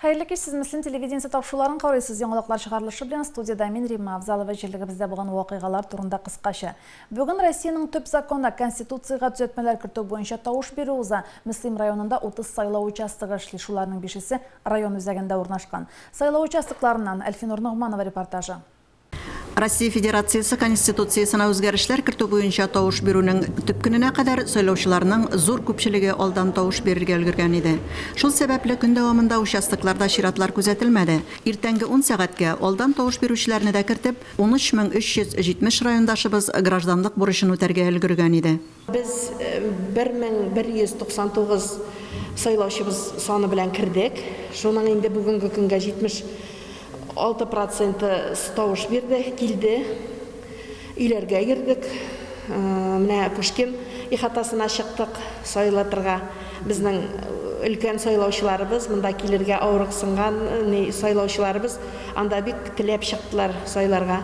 Hayırlı kеш, siz Müslüm televiziyası tavşuların qavraysiz yanılaqlar шығарылышы bilen studiyada мен Римма Авзалова жерлігі бізде болған вақиғалар турында қысқаша. Бүгін Россияның төп законы Конституцияға түзетмелер кірту бойынша тауыш беру уза Müslüm районында 30 сайлау участығы эшли, шуларның 5-си район үзәгендә урнашкан. Сайлау участокларынан Әлфинур Ногманова репортажы. Россия Федерациясы Конституциясына үзгәрешләр кертү буенча тавыш бирүнең төп көненә кадәр сайлаучыларның зур күпчелеге алдан тавыш бирергә өлгергән иде. Шул сәбәпле көн дәвамында участокларда чиратлар күзәтелмәде. Иртәнге 10 сәгатькә алдан тавыш бирүчеләрне дә кертеп, 13370 райондашыбыз гражданлык бурычын үтәргә өлгергән иде. Без 1199 сайлаучыбыз саны белән кирдек. Шуның инде бүгенге көнгә 6% тавыш бирде, килде. Үйләргә кирдек. Менә Пушкин ихатасына чыктык сайлатырга. Безнең өлкән сайлаучыларыбыз, монда килергә авырыксынган сайлаучыларыбыз анда бик теләп чыктылар сайларга.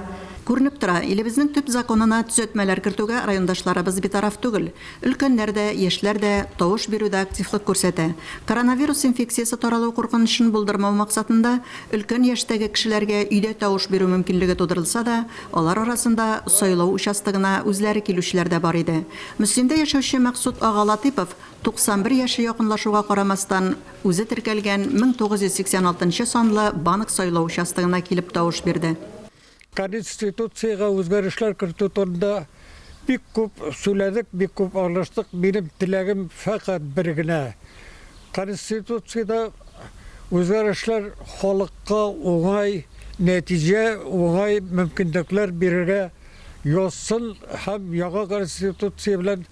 Күренеп тора, илебезнең төп законына төзәтмәләр кертүгә райондашларыбыз битараф түгел. Өлкәннәр дә, яшьләр дә тавыш бирүдә активлык күрсәтә. Коронавирус инфекциясы таралу куркынычын булдырмау максатында өлкән яшьтәге кешеләргә өйдә тавыш бирү мөмкинлеге тудырылса да, алар арасында сайлау участогына үзләре килүчеләр дә бар иде. Мөслимдә яшәүче Максут Агалатипов 91 яше якынлашуга карамастан үзе теркәлгән 1986 санлы банк сайлау участогына килеп тавыш бирде. Конституцияға өзгәрешләр кертү турында бик күп сөйләдек, бик күп аңлаштык. Минем теләгем фақат бер генә. Конституцияда үзгәрешләр халыкка уңай нәтиҗә, уңай мөмкинлекләр бирергә язсын һәм яңа конституция белән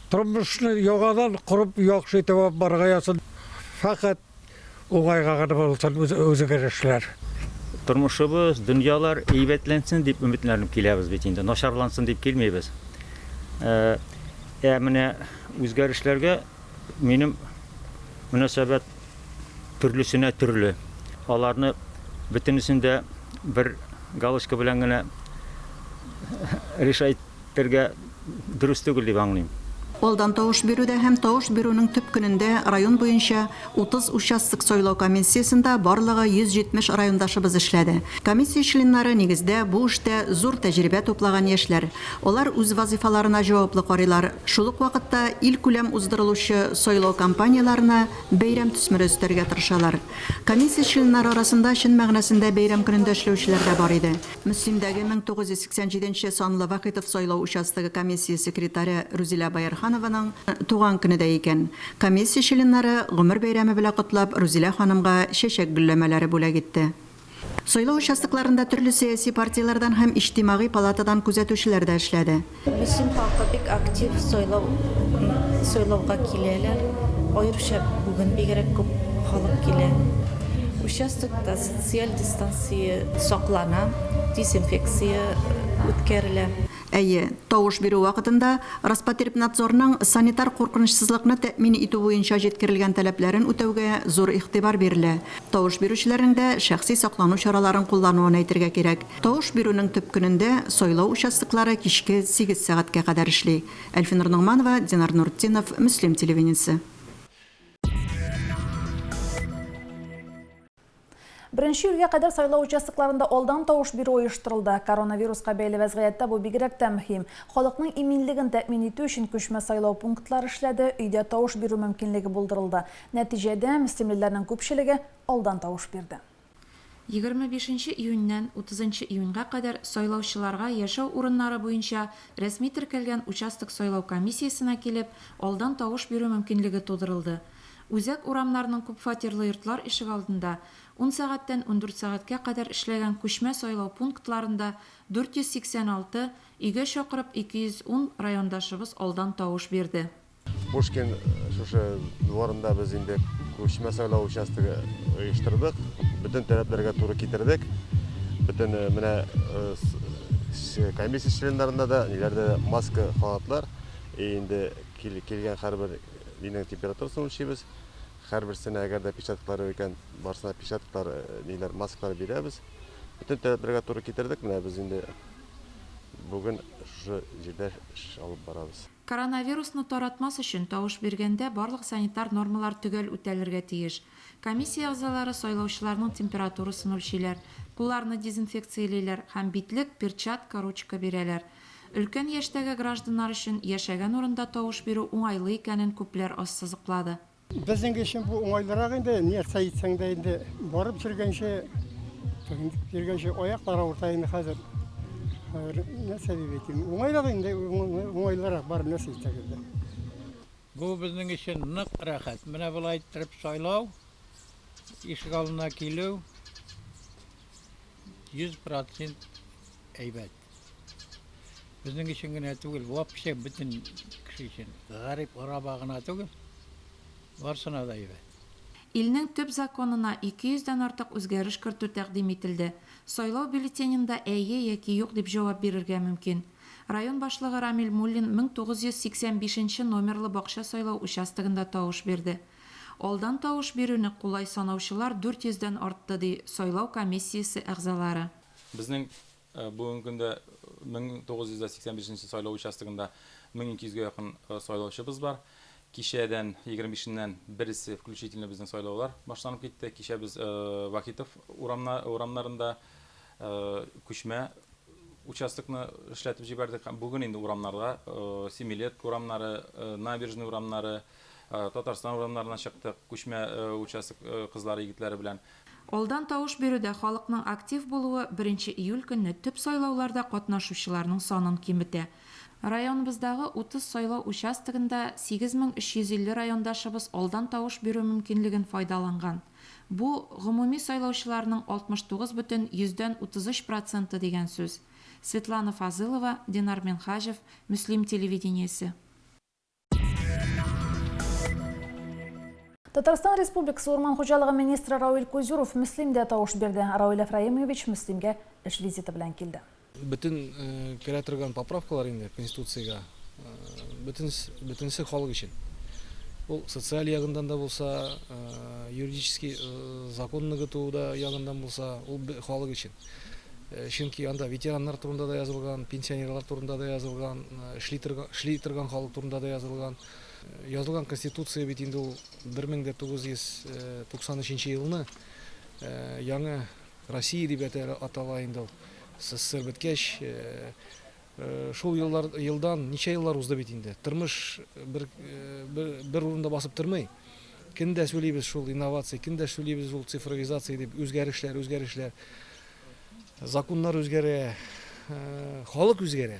тормышны яңадан корып яхшы итеп барырга язсын. Фақат уңайга гына булсын үзгәрешләр. Тормышыбыз, дөньялар әйбәтләнсен дип өметләнеп киләбез бит инде. Начарлансын дип килмәйбез. Менә үзгәрешләргә минем мөнәсәбәт төрлесенә төрле. Аларны бөтенесендә бер галочка белән генә решайтырга дөрес түгел дип аңлыйм. Алдан тавыш бирүдә һәм тавыш бирүнең төп көнендә район буенча 30 участок сайлау комиссиясында барлыгы 170 райондашыбыз эшләде. Комиссия членнары нигездә бу эштә зур тәҗрибә туплаган яшьләр. Алар үз вазифаларына җаваплы карыйлар. Шул ук вакытта ил күләм уздырылучы сайлау кампанияларына бәйрәм төсмере өстәргә тырышалар. Комиссия членнары арасында чын мәгънәсендә бәйрәм көнендә эшләүчеләр дә бар иде. Мөслимдәге 1987 санлы Вакытов сайлау участогы комиссия секретаре Рузилә Баярхан туган көне дә икән. Комиссия членнары гомер бәйрәме белән котлап Рузилә ханымга чәчәк гөлләмәләре бүләк итте. Сайлау участокларында төрле сәяси партиялардан һәм иҗтимагый палатадан күзәтүчеләр дә эшләде. Müslüm халкы бик актив сайлауга киләләр. Аеруча бүген бигрәк күп халык килә. Участокта социаль дистанция саклана, дезинфекция үткәрелә. Әйе, тавыш бирү вакытында Роспотребнадзорның санитар куркынычсызлыкны тәэмин итү буенча җиткерелгән таләпләрен үтәүгә зур игътибар бирелә. Тавыш бирүчеләрнең дә шәхси саклану чараларын куллануын әйтергә кирәк. Тавыш бирүнең төп көнендә сайлау участоклары кичке 8 сәгатькә кадәр эшли. Әлфинур Ногманова, Динар Нуртдинов, Müslüm телевидениесе. Беренче июльгә кадәр сайлау участокларында алдан тавыш бирү оештырылды. Коронавируска бәйле вәзгыятьтә бу бигрәк тә мөһим. Халыкның иминлеген тәэмин итү өчен күчмә сайлау пунктлары эшләде, өйдә тавыш бирү мөмкинлеге булдырылды. Нәтиҗәдә мөслимләрнең күпчелеге алдан тавыш бирде. 25 июньнән 30 июньгә кадәр сайлаучыларга яшәү урыннары буенча рәсми теркәлгән участок сайлау комиссиясенә килеп, алдан тавыш бирү мөмкинлеге тудырылды. Үзәк урамнарның күп фатирлы йортлар ишек алдында 10 сәгатьтән 14 сәгатькә кадәр эшләгән күчмә сайлау пунктларында 486, өйгә чакырып 210 райондашыбыз алдан тавыш бирде. Пушкин шушы дворында без инде күчмә сайлау участогы оештырдык. Бүтән таләпләргә туры китердек. Бүтән менә комиссия членнарында да ниләрдә маска халатлар. Инде килгән һәрбер динең температурасын үлчибез. Һәрберсенә әгәр дә печаткалары икән, барсына печаткалар, ниләр маскалар бирәбез. Бүтән таләпләргә туры китердек. Менә без инде бүген шушы җирдә эш алып барабыз. Коронавирусны таратмас өчен тавыш биргәндә барлык санитар нормалар төгәл үтәлергә тиеш. Комиссия әгъзалары сайлаучыларның температурасын үлчиләр, кулларны дезинфекциялиләр һәм битлек, перчатка, ручка бирәләр. Өлкән яшьтәге гражданнар өчен яшәгән урында тавыш бирү уңайлы икәнен күпләр ассызыклады. Безнең өчен бу уңайлырак инде, нәрсә әйтсәң дә инде барып йөргәнче аяклар авырта инде хәзер. Нәрсә дип әйтим, уңайлырак инде, уңайлырак бар нәрсә әйтәгез. Бу безнең өчен нык рәхәт. Менә булай итеп сайлау, ишек алдына килү 100% әйбәт. Безнең өчен генә түгел, вообще бөтен кеше өчен. Гарип араба гына түгел. Барсына да әйбәт. Илнең төп законына 200-дән артык үзгәреш кертү тәкъдим ителде. Сайлау бюллетенында әйе яки юк дип җавап бирергә мөмкин. Район башлыгы Рамил Муллин 1985 номерлы бакча сайлау участогында тавыш бирде. Алдан тавыш бирүне кулай санаучылар 400-дән артты ди сайлау комиссиясе әгъзалары. Безнең бүгенге көндә 1985 сайлау участогында 1200-гә якын сайлаучыбыз бар. Кичәдән 25-ннән берсе включительно безнең сайлаулар башланып китте. Кичә без Вакитов урамнарында күчмә участокны эшләтеп җибәрдек. Бүген инде урамнарда Семилет урамнары, Набережный урамнары, Татарстан урамнарына чыктык. Күчмә участок кызлары, егетләре белән. Алдан тавыш бирүдә халыкның актив булуы 1 июль көнне төп сайлауларда катнашучыларның санын киметә. Районыбыздагы 30 сайлау участогында 8350 райондашыбыз алдан тавыш бирү мөмкинлеген файдаланган. Бу гомуми сайлаучыларның 69,33% дигән сүз. Светлана Фазылова, Динар Менхажев, Муслим телевидениесе. Татарстан Республикасы Урман хуҗалыгы министры Рауил Кузюров Муслимдә тавыш бирде. Рауил Ефраимович Муслимгә эш визиты белән килде. Bütün керә торган поправкалар инде Конституцияга бөтенсе халык өчен. Ул социаль ягындан да булса, юридический законны туда ягындан булса, ул халык өчен. Чөнки анда ветераннар турында да язылган, пенсионерлар турында да язылган, эшли торган халык турында да язылган. Язылган Конституция бит инде ул 1993 елны яңа Россия дип атала инде. СССР беткәч, шул елдан ничә еллар узды бит инде. Тормыш бер урында басып тормый. Кемдә сөйлибез шул инновация, кемдә сөйлибез шул цифровизация дип үзгәрешләр. Законнар үзгәрә, халык үзгәрә.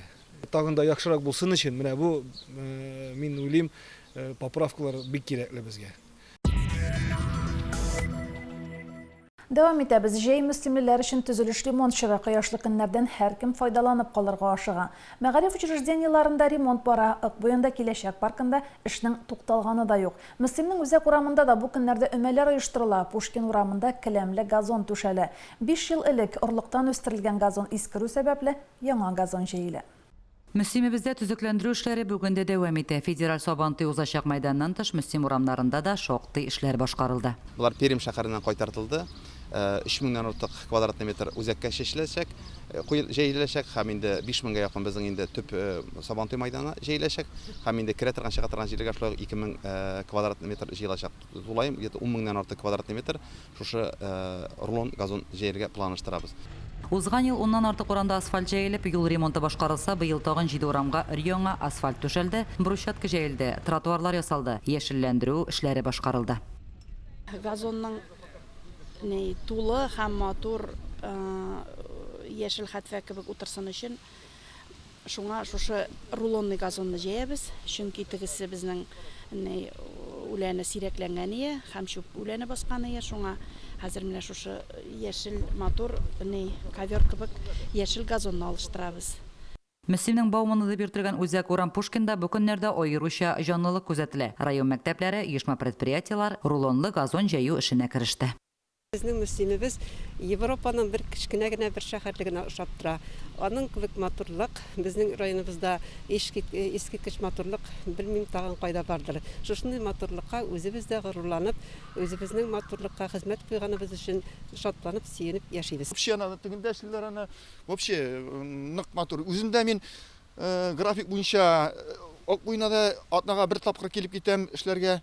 Тагын да яхшырак булсын өчен, менә бу мин уйлыйм, поправкалар бик кирәкле безгә. Дәвам итәбез. Җәй мөслимлеләр өчен төзелеш ремонт чоры кояшлы көннәрдән һәркем файдаланып калырга ашыга. Мәгариф учреждениеларында ремонт бара, Акбуенда киләчәк паркында эшнең тукталганы да юк. Мөслимнең үзәк урамында да бу көннәрдә өмәләр оештырыла. Пушкин урамында келәмле газон түшәлә. 5 ел элек орлыктан үстерелгән газон искерү сәбәпле яңа газон җәелә. Мөслимебездә төзекләндерү эшләре бүген дә дәвам итә. Федераль Сабантуй узачак мәйданнан тыш Мөслим урамнарында да шактый эшләр башкарылды. Булар Пермь шәһәреннән кайтартылды. 3000-нан артык квадратный метр үзәккә чәчеләчәк, җәеләчәк, һәм инде 5000-гә якын безнең инде төп Сабантуй мәйданы җәеләчәк, һәм инде керә торган чыга торган җиргә шулай 2000 квадратный метр җыелачак. Тулайым, где-то 10000-нан артык квадратный метр шушы рулон газон җәяргә планлаштырабыз. Узган ел 10-нан артык урында асфальт җәелеп, юл ремонты башкарылса, быел тагын 7 урамга өр-яңа асфальт түшәлде, брусчатка җәелде, тротуарлар ясалды, яшелләндерү эшләре башкарылды. Газонның тулы һәм матур яшел хәтфә кебек утырсын өчен шуңа шушы рулонный газонны җәябез, чөнки тегесе безнең үләне сирәкләнгән һәм чүп үләне баскан шуңа хәзер менә шушы яшел матур ковер кебек яшел газонны алыштырабыз. Мөслимнең Бауманы дип йөртелгән үзәк урам Пушкинда бу көннәрдә аеруча җанлылык күзәтелә. Район мәктәпләре, оешма предприятиелар рулонлы газон җәю эшенә кереште. Безнең Мөслимебез Европаның бер кичкенә генә бер шәһәрлегенә ошап тора. Аның кебек матурлык безнең районыбызда искиткеч матурлык белмим тагын кайда бардыр. Шушындай матурлыкка үзебез дә горурланып, үзебезнең матурлыкка хезмәт кылганыбыз өчен шатланып, сөенеп яшибез. Вообще нык матур. Үзем дә мин график буенча Акбуйнада атнага бер тапкыр килеп китәм эшләргә.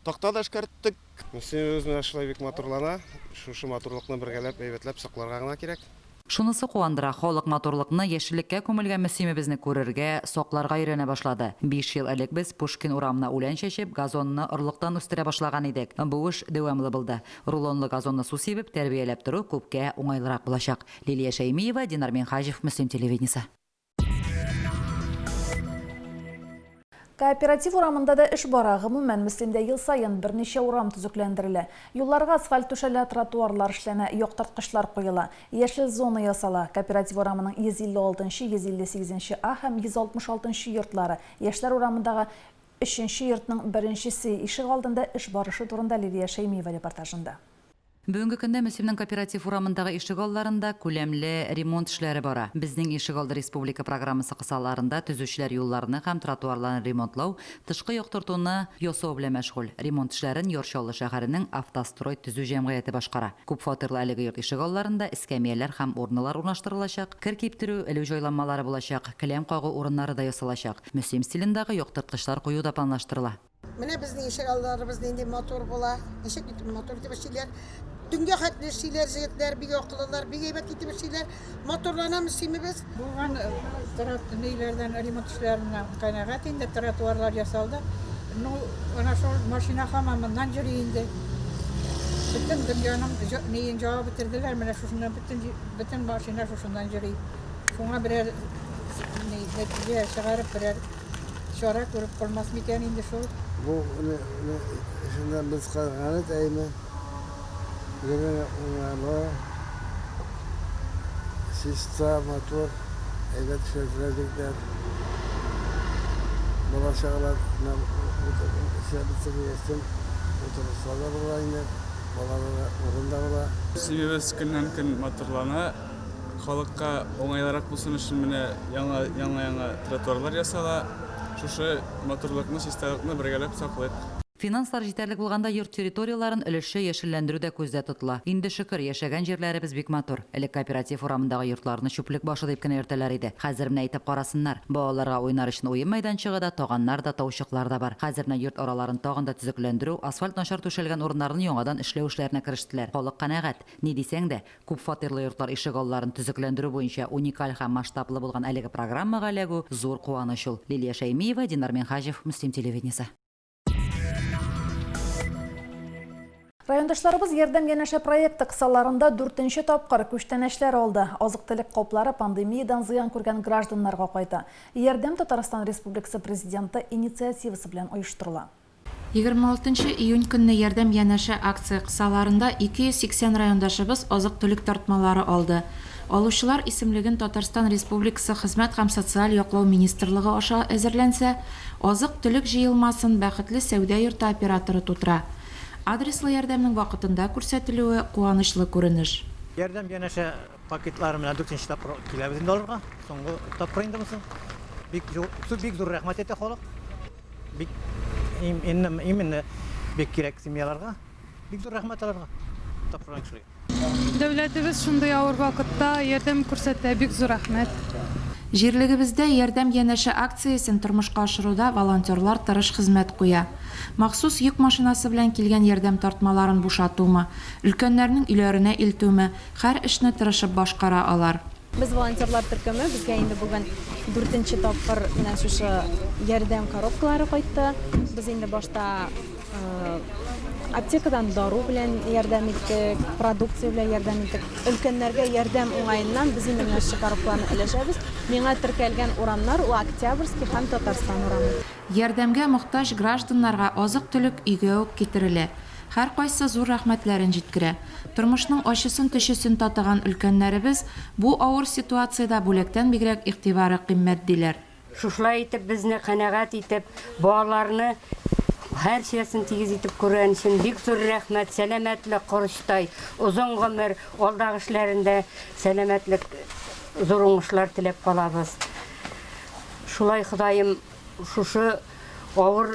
Такта да эшкәрттек. Мөслим өзенә шулай бик матурлана. Шушы матурлыкны бергәләп, әйбәтләп сакларга гына кирәк. Шунысы куандыра, халык матурлыкны яшеллеккә күмелгән мөслимебезне күрергә, сакларга өйрәнә башлады. 5 ел элек без Пушкин урамына үлән чәчеп, газонны орлыктан үстерә башлаган идек. Бу эш дәвамлы булды. Рулонлы газонны су сибеп, тәрбияләп тору күпкә уңайлырак булачак. Лилия Шәймиева, Динар Минхаҗев, Мөслим телевидениесе. Кооператив урамында да эш бара. Гомумән Мөслимдә ел сайын берничә урам төзекләндерелә. Юлларга асфальт түшәлә, тротуарлар эшләнә, яктырткычлар куела, яшел зона ясала. Кооператив урамының 156-нчы, 158-нчы А һәм 166-нчы йортлары. Яшьләр урамындагы 3-нче йортның беренчесе ишек алдында эш барышы турында Лилия Шәймиева репортажында. Бүгенге көндә Мөслимнең кооператив урамындагы ишегалларында күләмле ремонт эшләре бара. Безнең Ишегалды республика программасы кысаларында төзүчеләр юлларны һәм тротуарларны ремонтлау, тышкы яктыртуны ясау белән мәшгуль. Ремонт эшләрен Йорчаллы шәһәренең автострой төзү җәмгыяте башкара. Күп фатирлы әлеге йорт ишегалларында эскәмияләр һәм урыннар урнаштырылачак, кер киптерү, элү җайланмалары булачак, келәм кагу урыннары да ясалачак. Мөслим стилендәге яктырткычлар кую да планлаштырыла. Менә безнең ишегалларыбыз нинди мотор була. Ничек итеп мотор дип эшлиләр. Дөнья хәтле эшлиләр, җегетләр бик акыллылар, бик әйбәт итеп эшлиләр. Моторларны Мөслимебез. Булган тротуарлардан ремонт эшләренә канәгать инде, тротуарлар ясалды. Ну, ана шул машина һаманнан йөри инде. Бөтен дөньяның нигән җавап бетерделәр, менә шушыннан бөтен машина шушыннан йөри. Шуңа берәр нәтиҗә чыгарып берәр чара күреп калмас микән инде шул. Бу шундан без калганы әйме. Генә уңала. Система мотор әйбәт эшләдек. Балашалар Себебез көннән-көн матурлана, халыкка оңайлырак булсын өчен менә яңа тротуарлар ясала. Шушы матурлыкны, чисталыкны бергәләп саклыйк. Финанслар җитәрлек булганда йорт территорияларын өлеше яшелләндерү дә күздә тотыла. Инде шөкер, яшәгән җирләребез бик матур. Элек кооператив урамындагы йортларны чүплек башы дип кенә йөртәләр иде. Хәзер менә әйтеп карасыннар. Балаларга уйнар өчен уен мәйданчыгы да, таганнар да, таучыклар да бар. Хәзер менә йорт араларын тагын да төзекләндерү, асфальт начар түшәлгән урыннарны яңадан эшләү эшләренә керештеләр. Халык канәгать. Ни дисәң дә, күп фатирлы йортлар ишегалларын төзекләндерү буенча уникаль һәм масштаблы булган әлеге программага эләгү зур куаныч ул. Лилия Шәймиева, Динар Минхаҗев, Мөслим телевидениесе. Райондашларыбыз ярдәм янәшә проекты кысаларында 4-нче тапкыр күчтәнәчләр алды. Азык-төлек коплары пандемиядан зыян күргән гражданнарга кайта. Ярдәм Татарстан Республикасы президенты инициативасы белән оештырыла. 26 июнь көнне ярдәм янәшә акция кысаларында 280 райондашыбыз азык-төлек тартмалары алды. Алучылар исемлеген Татарстан Республикасы Хезмәт һәм социаль яклау министрлыгы аша әзерләнсә, азык-төлек җыелмасын бәхетле сәүдә йорты операторы тутыра. Адреслы ярдәмнең вакытында күрсәтелүе куанычлы күренеш. Ярдәм янәшә пакетлары менән 4-нче тапкыр киләбез инде алырга. Соңгы тапкыр инде бусы. Бик зур рәхмәт итә халык. Бик именно бик кирәк семьяларга. Бик зур рәхмәт аларга. Тапкырдан кешегә. Дәүләтебез шундый авыр вакытта ярдәм күрсәтә, бик зур рәхмәт. Җирлегебездә ярдәм янәшә акциясен тормышка ашыруда волонтерлар тырыш хезмәт куя. Махсус йөк машинасы белән килгән ярдәм тартмаларын бушатуымы, өлкәннәрнең өйләренә илтүме, һәр эшне тырышып башкара алар. Без волонтерлар төркеме, безгә инде бүген 4-нче тапкыр менә шушы ярдәм коробкалары кайтты. Без инде башта аптекадан дару белән ярдәм иттек, продукция белән ярдәм иттек. Өлкәннәргә ярдәм уңаеннан без инде менә шушы коробкаларны өләшәбез. Миңа теркәлгән урамнар ул Октябрьский һәм Татарстан урамы. Ярдәмгә мохтаҗ гражданнарга азык-төлек өйгә үк китерелә. Һәр кайсы зур рәхмәтләрен җиткерә. Тормышның ачысын төшесен татыган өлкәннәребез бу авыр ситуациядә бүлектән бигрәк игътибары кыйммәт диләр. Шушлай итеп безне канәгать итеп, балаларны һәр şeysin тигез итеп күргән өчен бик зур рәхмәт, сәламәтлек корыштай, узын гомер, алдагы эшләрендә сәламәтлек, зур уңышлар теләп калабыз. Шулай Ходаем шушы авыр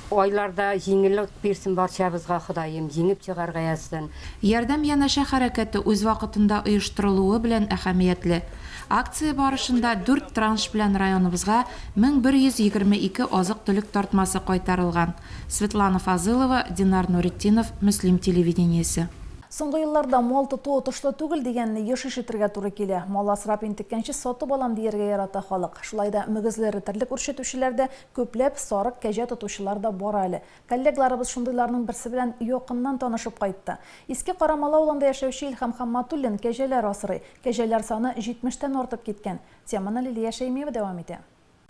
Айларда жеңілlik берсін баршабызға Құдайым, жеңіп чыгарга язсын. Ярдәм янәшә хәрәкәте үз вакытында оештырылуы белән әһәмиятле. Акция барышында 4 транш белән районыбызга 1122 азык-төлек тартмасы кайтарылган. Светлана Фазылова, Динар Нуритдинов, Муслим телевидениесе. Соңғы елларда мал тоту отышлы түгел дигәнне еш ишетергә туры килә. Мал асрап интеккәнче сатып алам дияргә ярата халык. Шулайда мөгезләре терлек үрчетүчеләрдә күпләп сарык кәҗә тотучылар да бар әле. Коллегаларыбыз шундыйларның берсе белән якыннан танышып кайтты. Иске Карамала авылында яшәүче Илһам Хамматуллин кәҗәләр асрый. Кәҗәләр саны 70-тән артып киткән. Теманы Лилия Шәймиева дәвам итә.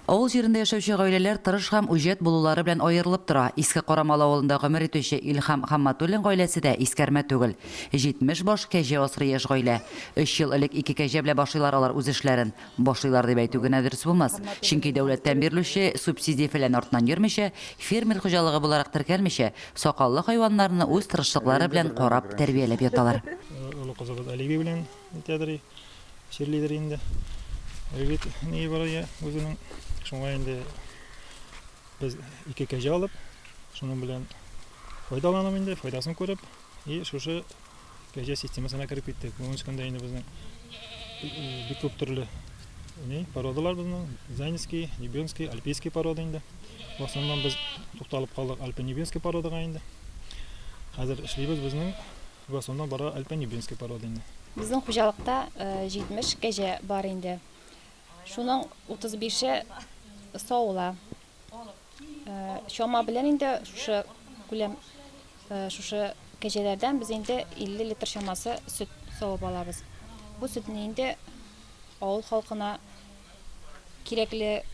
Авыл җирендә яшәүче гаиләләр тырыш һәм үҗәт булулары белән аерылып тора. Иске Карамала авылында гомер итүче Илһам Хамматуллин гаиләсе дә искәрмә түгел. 70 баш кәҗә асрый яшь гаилә. 3 ел элек 2 кәҗә белән башлыйлар алар үз эшләрен. Башлыйлар дип әйтү генә дөрес булмас. Чөнки дәүләттән бирелүче субсидия фәлән артыннан йөрмичә, фермер хуҗалыгы буларак теркәлмичә, сакаллы хайваннарны үз тырышлыклары белән карап тәрбияләп яталар. Олы кызыбыз Алиби белән театры ширлидер инде. Егет ни бар я үзенең шуңа инде без 2 кәҗә алып, шуның белән файдаланам инде, файдасын күреп, и шушы кәҗә системасына кирип киттек. Бүгенге көндә инде безнең бик күп төрле породалар безнең, Зайнский, Небенский, Альпийский порода инде. В основном без тукталып калдык Альпо-Небенский породага инде. Хәзер эшлибез безнең в основном бара Альпо-Небенский порода инде. Безнең хуҗалыкта 70 кәҗә бар инде. Шуның 35-е саула. Шома белән инде шушы күләм шушы кәҗәләрдән без инде 50 литр шамасы сөт савып алабыз. Бу сөтне инде авыл халкына кирәкле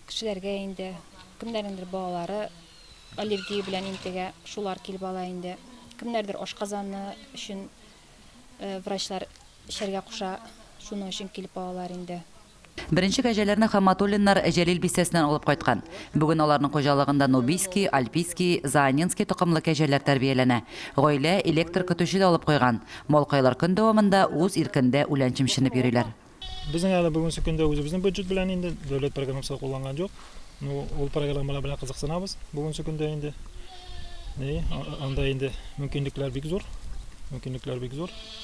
кешеләргә инде кемнәрнеңдер балалары аллергия белән интегә шулар килеп ала инде. Кемнәрдер ашказаны өчен врачлар эчәргә куша, шуның өчен килеп алалар инде. Беренче кәҗәләрне Хамматуллиннар Җәлил бистәсеннән алып кайткан. Бүген аларның хуҗалыгында Нубийский, Альпийский, Заанинский токымлы кәҗәләр тәрбияләнә. Гаилә электр көтүче дә алып куйган. Малкайлар көн дәвамында үз иркендә үлән чимшенеп йөриләр. Безнең әле бүгенге көндә үзебезнең бюджет белән инде дәүләт программасы кулланган юк. Ул программалар белән кызыксынабыз. Бүгенге көндә инде анда инде мөмкинлекләр бик зур.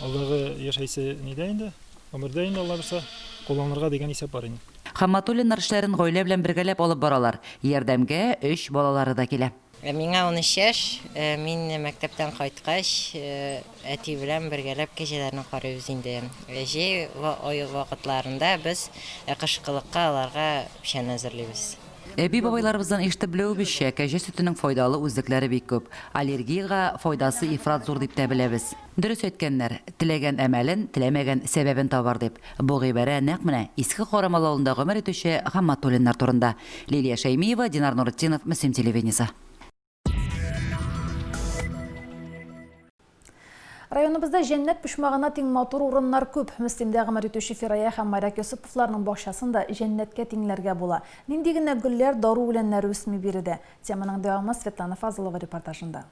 Алдагы яшәйсе нидә инде? Өмердә инде Алла берсә кулланырга дигән исәп бар инде. Хамматуллиннар эшләрен гаилә белән бергәләп алып баралар. Ярдәмгә 3 балалары да килә. Миңа 13 яшь, мин мәктәптән кайткач, әти белән бергәләп кәҗәләрне карыйбыз инде. Җәй вакытларында без кышкылыкка аларга печән әзерлибез. Әби бабайларыбыздан ишетеп белүебезчә, кәҗә сөтенең файдалы үзлекләре бик күп. Аллергиягә файдасы ифрат зур дип тә беләбез. Дөрес әйткәннәр, теләгән әмәлен, теләмәгән сәбәбен табар дип. Бу гыйбарә нәкъ менә Иске Карамала авылында гомер итүче Хамматуллиннар турында. Лилия Шәймиева, Динар Нуритдинов, Муслим телевидениесе. Районыбызда җәннәт почмагына тең матур урыннар күп. Муслимдә гомер итүче Фирая һәм Майрак Йосыповларның бакчасында җәннәткә тиңләргә була. Нинди генә гөлләр, дару үләннәре үсми биредә. Теманың дәвамы Светлана Фазылова репортажында.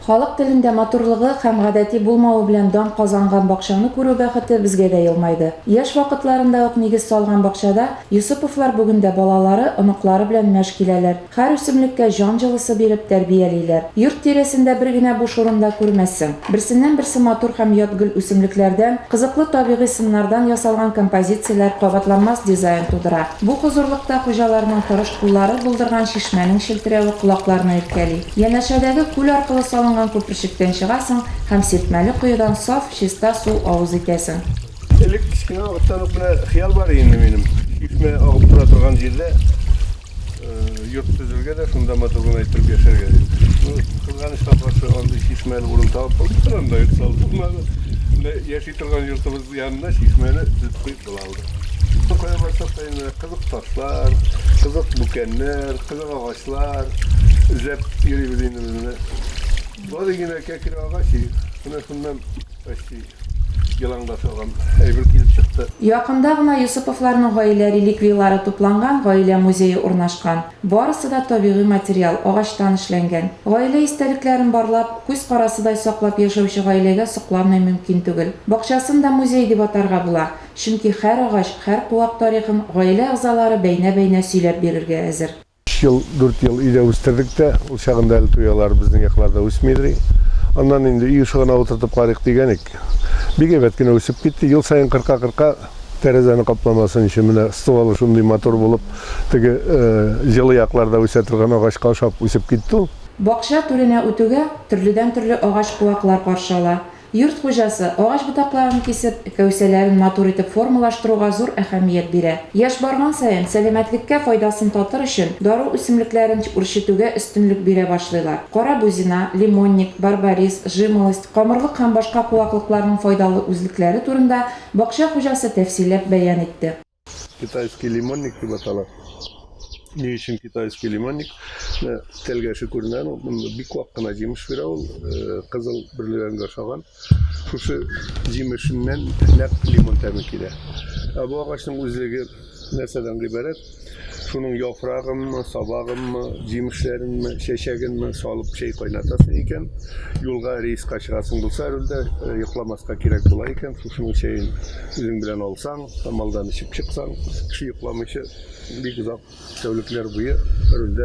Халык телендә матурлыгы һәм гадәти булмавы белән дан казанган бакчаны күрү бәхете безгә дә елмайды. Яшь вакытларында ук нигез салган бакчада Йосыповлар бүген дә балалары, оныклары белән мәш киләләр. Һәр үсемлеккә җан җылысы биреп тәрбиялиләр. Йорт тирәсендә бер генә буш урында күрмәссең. Берсеннән берсе матур һәм ят гөл үсемлекләрдән, кызыклы табигый сымнардан ясалган композицияләр кабатланмас дизайн тудыра. Бу хозурлыкта хуҗаларның тырыш куллары булдырган чишмәнең шелтерәве колакларны иркәли. Янәшәдәге күл аркылы салынган күперчектән чыгасың һәм сиртмәле куйдан саф, чиста су авыз итәсең. Элек кичкенә вакыттан ук менә хыял бар инде минем. Чишмә агып тора торган җирдә йорт төзелгән дә шунда матур гына итеп яшәргә. Кызганычка каршы андый чишмәле урын табып алдык, анда йорт салдык. Яши торган йортыбыз янында чишмәне төзеп куйып булалды. Кая барсак та инде кызык ташлар, кызык бүкәннәр, кызык агачлар үзәп йөрибез инде безне. Бар дигән кәкре агачы, шуннан почти ялаңда салган әйбер килеп чыкты. Якында гына Йосыповларның гаилә реликвиялары тупланган гаилә музее урнашкан. Барысы да табигый материал, агачтан эшләнгән. Гаилә истәлекләрен барлап, күз карасыдай саклап яшәүче гаиләгә сокланмый мөмкин түгел. Бакчасын да музей дип атарга була. Чөнки һәр агач, һәр куак тарихын гаилә әгъзалары бәйнә-бәйнә сөйләп бирергә әзер. yıl, 4 yıl ile üstürdük de, o şağında el tuyalar bizden yaklarda üstmeydi. Ondan indi iyi ışığına oturtup qarık degenik. Bir gebetkine üsüp gitti, yıl sayın 40-40 terezeni kaplamasın işimine ıstıvalı şunday motor bulup, tege жылы yaklarda üsetirgen ağaçka oşap üsüp gitti. Бакча түренә үтүгә төрледән-төрле агач куаклар каршы ала. Йорт хуҗасы агач ботакларын кисеп, кәүсәләрен матур итеп формалаштыруга зур әһәмият бирә. Яшь барган саен сәламәтлеккә файдасын татыр өчен дару үсемлекләрен үрчетүгә өстенлек бирә башлыйлар. Кара бузина, лимонник, барбарис, жимолость, камырлык һәм башка куаклыкларның файдалы үзлекләре турында бакча хуҗасы тәфсилләп бәян итте. Китайский лимонник дип атала. Ne için Kitayski limonnik? Telgeşi görünen, bir kuakkına cimiş bir ol, kızıl birliğine şagan. Şu cimişinden nek limon temikide. Bu ağaçın üzerine neseden ibaret? Şunun yaprağın mı, sabağın mı, cimişlerin mi, şeşegin mi salıp şey kaynatasın iken, yolga reis kaçırasın bulsa öyle yıklamaska gerek bulayken, şunun şeyin üzüm bilen olsan, maldan içip çıksan, şu yıklamışı bir güzel tevlükler buyu öyle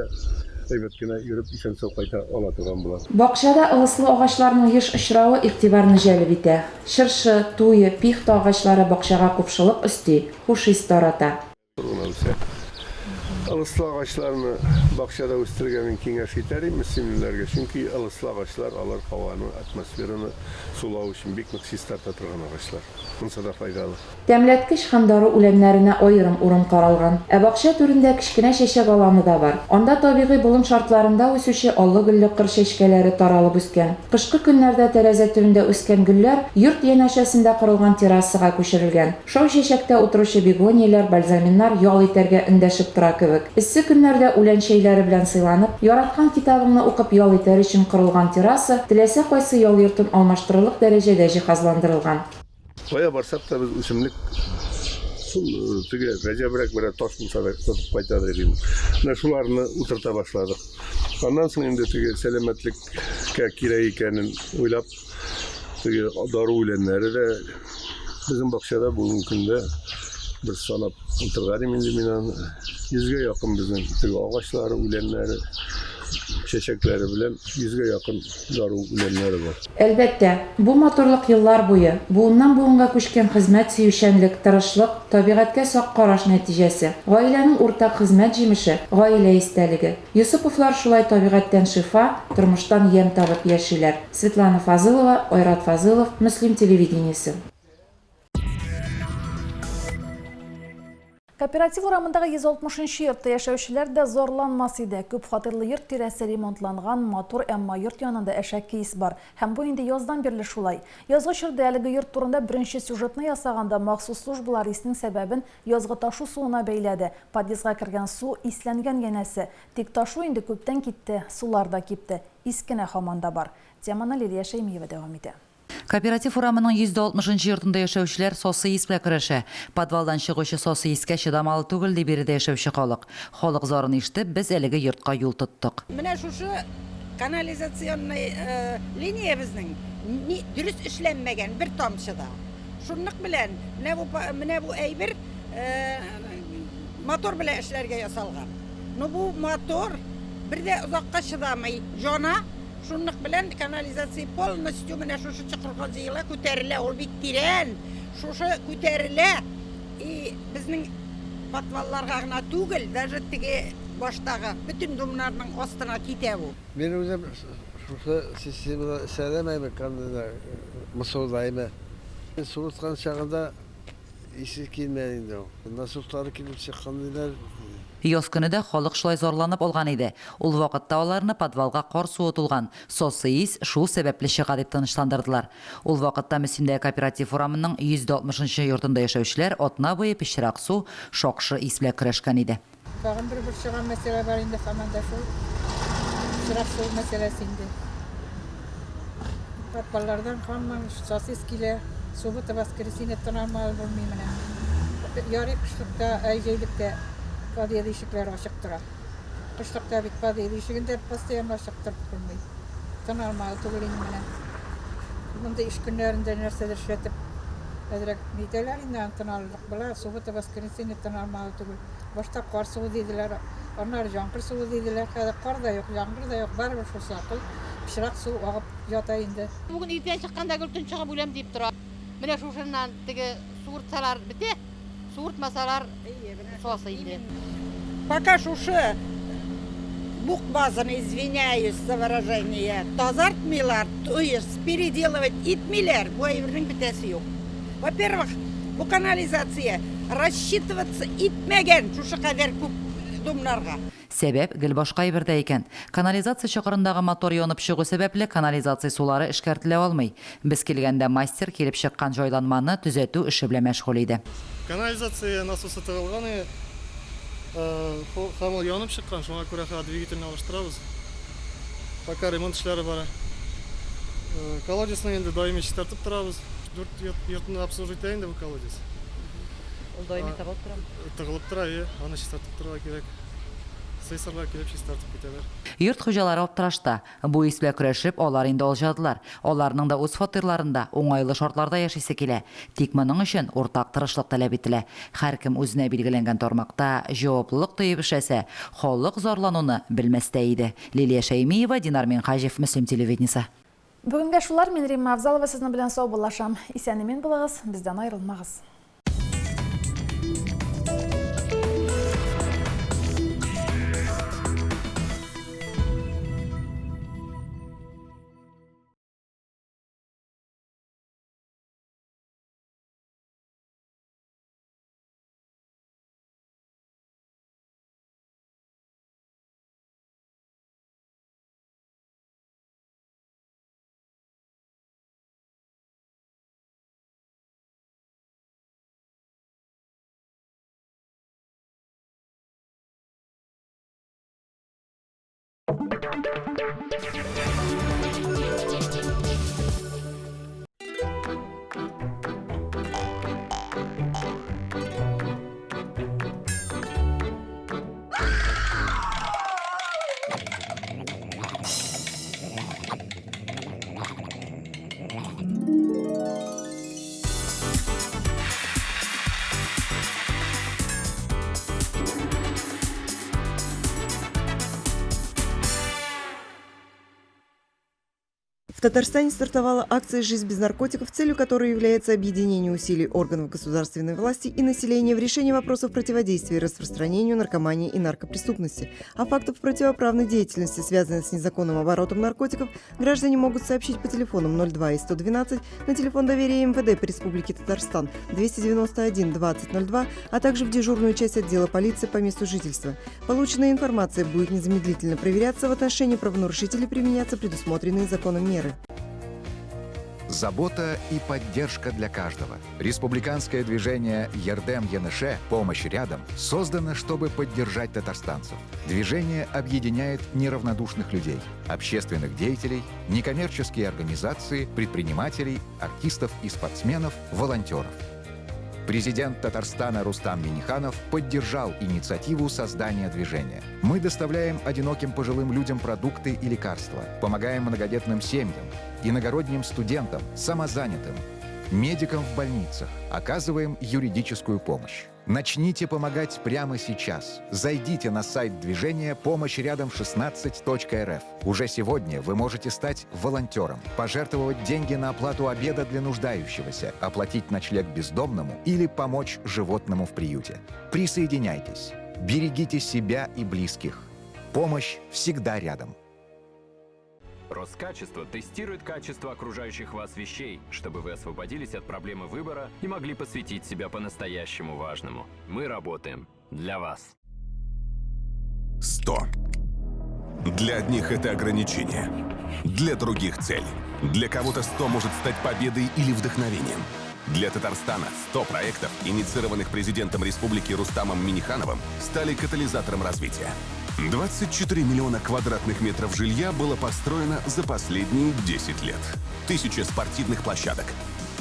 aybetkine yürüp işen sokayta alatıgan bular. Бакчада ылыслы агачларның еш очравы игътибарны җәлеп итә. Шыршы, туйы, пихта агачлары бакчага купшылык өсти, хуш ис тарата. Ilıslı ağaçlarını bakşada üstürgemin kengеш iterim müslümanlarga. Çünkü ılıslı ağaçlar alır havanı, atmosferini sulav için bek mıksis tartatırgan ağaçlar. Bunsa da faydalı. Тәмләткеч һәм дару үләннәренә аерым урын каралган. Бакча түрендә кичкенә чәчәк аланы да бар. Анда табигый булым шартларында үсүче аллы-гөлле кыр чәчкәләре таралып үскән. Кышкы көннәрдә тәрәзә түрендә үскән гөлләр йорт янәшәсендә корылган террасага күчерелгән. Шау чәчәктә утыручы бегониялар, бальзаминнар ял итәргә эндәшеп тора кебек. Эссе көннәрдә үлән чәйләре белән сыйланып, яраткан китабыңны укып ял итәр өчен корылган терраса теләсә кайсы ял йортын алмаштырырлык дәрәҗәдә җиһазландырылган. Kaya barsak da biz üsümlük Recep'rek böyle taş bulsarak satıp kaytadı edeyim. Şularını oturta başladık. Ondan sonra şimdi selametlik kireyikenin uylap darı uylenleri de bizim bakşada bugünkünde bir sanat oturgarım indiminden 100'e yakın bizim ağaçları, uylenleri, çeşekleri bilen 100'e yakın darı uylenleri var. Әлбәттә, бу матурлык еллар буе, буыннан буынга күчкән хезмәт сөючәнлек, тырышлык, табигатькә сак караш нәтиҗәсе. Гаиләнең уртак хезмәт җимеше, гаилә истәлеге. Юсуповлар шулай табигатьтән шифа, тормыштан ям табып яшиләр. Светлана Фазылова, Айрат Фазылов, Муслим телевидениесе. Кооператив урамындагы 160 йортта яшәүчеләр дә зорланмас иде. Күп фатирлы йорт тирәсе ремонтланган, матур, әмма йорт янында әшәк кейс бар. Һәм бу инде яздан бирле шулай. Язгы чорда әлеге йорт турында беренче сюжетны ясаганда махсус службалар исенең сәбәбен язгы ташу суына бәйләде. Подъездга кергән су исләнгән янәсе. Тик ташу инде күптән китте, сулар да кипте. Искенә һаманда бар. Теманы Лилия Шәймиева дәвам итә. Кооператив урамының 160 йортында яшәүчеләр сосы ис белән көрәшә. Подвалдан чыгучы сосы искә чыдамалы түгел дип биредә яшәүче халык. Халык зарын ишетеп, без әлеге йортка юл тоттык. Менә шушы канализационный линия безнең дөрес эшләнмәгән бер тамчыда. Шунлык белән менә бу әйбер мотор белән эшләргә ясалган. Бу мотор бердә озакка чыдамый, жана шунлык белән канализация полностью менә шушы чыкырга җыела, күтәрелә, ул бик тирән. Шушы күтәрелә. И безнең подвалларга гына түгел, даже теге баштагы бүтән домнарның астына китә бу. Мен үзем шушы системада эшләмәймен, кандай мусолдаймы. Суыткан чагында исе килмәде инде. Насустары килеп чыккандылар. Яз көнедә халык шулай зарланып алган иде. Ул вакытта аларны подвалга кар суы тулган. Сосы ис шул сәбәпле чыга дип тынычландырдылар. Ул вакытта Мөсимдә кооператив урамының 160 йортында яшәүчеләр атна буе пешрак су, шакшы ис белән көрәшкән иде. Тагын бер чыган мәсьәлә бар инде команда шул. Пешрак су мәсьәләсе инде. Подваллардан һәммә сосис килә, суы табаскырысына тонамал булмый менә. Ярый кышлыкта, әйҗәйлектә подъезд ишекләре ачык тора. Кышлыкта бит подъезд ишегендә постоянно ачык тормый. Нормаль түгел инде менә. Монда эш көннәрендә нәрсәдер эшләтеп, әзрәк нитәләр инде антоналык була, суы табаскырысына нормаль түгел. Башта кар суы диделәр, Onlar jankır suyu dediler. Kar da yok, jankır da yok. Baribir şu sakıl. Pişirak su ağıp yatayındı. Bugün irten çıkkanda gültün çıkıp ölem deyip durar. Mine şuşundan tege suğurtsalar bite. Suğurtmasalar soğasa indi. Пока шушы букбазаны, извиняюсь за выражение, тазартмыйлар, то есть переделывать итмилер, bu evrenin bitesi yok. Во-первых, bu kanalizatsiya рассчитываться itmegen şuşu kadar көп dumlarga. Сәбәп гел башка әйбердә икән. Канализация чокырындагы мотор янып чыгу сәбәпле канализация сулары эшкәртелә алмый. Без килгәндә мастер килеп чыккан җайланманы төзәтү эше белән мәшгуль иде. Канализация насосы тыгылган, хамыл янып чыккан, шуңа күрә двигательне алыштырабыз. Пока ремонт эшләре бара. Колодесны инде даими чистартып торабыз. 4 йортны обслужить инде бу колодец. Ул даими тыгылып тора. Тыгылып тора, аны чистартып торырга кирәк. Сыйсырлар килеп чистартып китәләр. Йорт хуҗалары аптырашта. Бу ис белән көрәшеп, алар инде алҗадылар. Аларның да үз фатирларында уңайлы шартларда яшисе килә. Тик моның өчен уртак тырышлык таләп ителә. Һәркем үзенә билгеләнгән тармакта җаваплылык тоеп эшләсә, халык зарлануны белмәстә иде. Лилия Шәймиева, Динар Минхаҗев, Мөслим телевидениесе. Бүгенге шулар, мен Римма Авзалова сезнең белән сау булашам. Исән-имин булыгыз, бездән аерылмагыз. В Татарстане стартовала акция «Жизнь без наркотиков», целью которой является объединение усилий органов государственной власти и населения в решении вопросов противодействия распространению наркомании и наркопреступности. А фактов противоправной деятельности, связанных с незаконным оборотом наркотиков, граждане могут сообщить по телефонам 02 и 112, на телефон доверия МВД по Республике Татарстан 291 2002, а также в дежурную часть отдела полиции по месту жительства. Полученная информация будет незамедлительно проверяться, в отношении правонарушителей применяться предусмотренные законом меры. Забота и поддержка для каждого. Республиканское движение «Ярдем-Янеше. Помощь рядом» создано, чтобы поддержать татарстанцев. Движение объединяет неравнодушных людей, общественных деятелей, некоммерческие организации, предпринимателей, артистов и спортсменов, волонтеров. Президент Татарстана Рустам Минниханов поддержал инициативу создания движения. Мы доставляем одиноким пожилым людям продукты и лекарства, помогаем многодетным семьям, иногородним студентам, самозанятым, медикам в больницах, оказываем юридическую помощь. Начните помогать прямо сейчас. Зайдите на сайт движения «Помощь рядом 16.рф». Уже сегодня вы можете стать волонтером, пожертвовать деньги на оплату обеда для нуждающегося, оплатить ночлег бездомному или помочь животному в приюте. Присоединяйтесь. Берегите себя и близких. Помощь всегда рядом. Роскачество тестирует качество окружающих вас вещей, чтобы вы освободились от проблемы выбора и могли посвятить себя по-настоящему важному. Мы работаем для вас. 100. Для одних это ограничение, для других цель. Для кого-то 100 может стать победой или вдохновением. Для Татарстана 100 проектов, инициированных президентом республики Рустамом Миннихановым, стали катализатором развития. 24 миллиона квадратных метров жилья было построено за последние 10 лет. 1000 спортивных площадок.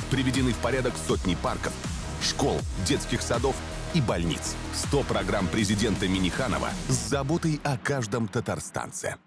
Приведены в порядок сотни парков, школ, детских садов и больниц. 100 программ президента Минниханова с заботой о каждом татарстанце.